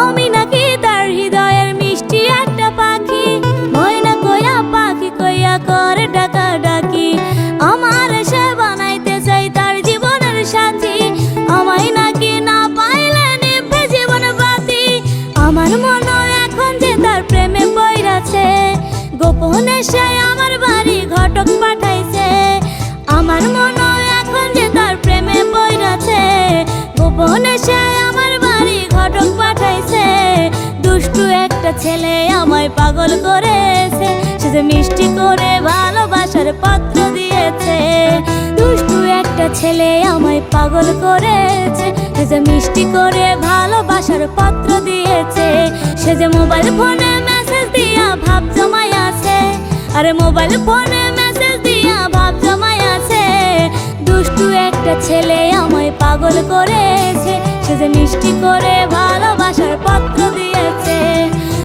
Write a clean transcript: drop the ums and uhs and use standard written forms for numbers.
আমি নাকি তার হৃদয়ের মিষ্টি একটা পাখি, ময়না কইয়া পাখি কইয়া করে ডাকা ডাকি। আমার সে বানাইতে চাই তার জীবনের সাথী, আমায় নাকি না পাইলে নিভে জীবন বাতি। আমার মনে এখন যে তার প্রেমে পইরাছে, গোপনে সে আমার বাড়ি ঘটক পাঠাইছে। আমার মনে এখন যে তার প্রেমে পইরাছে, গোপনে সে আমার বাড়ি ঘটক পাঠাইছে। দুষ্টু একটা ছেলে আমায় পাগল করেছে, সে যে মিষ্টি করে ভালোবাসার পত্র দিয়েছে। দুষ্টু একটা ছেলে আমায় পাগল করেছে, সে যে মিষ্টি করে ভালোবাসার পত্র দিয়েছে। সে যে মোবাইল ফোনে মেসেজ দিয়া ভাব জমাই আছে, আরে মোবাইল ফোনে মেসেজ দিয়া ভাব জমাই আছে। দুষ্টু একটা ছেলে আমায় পাগল করেছে, সে যে মিষ্টি করে ভালোবাসার পত্র দিয়ে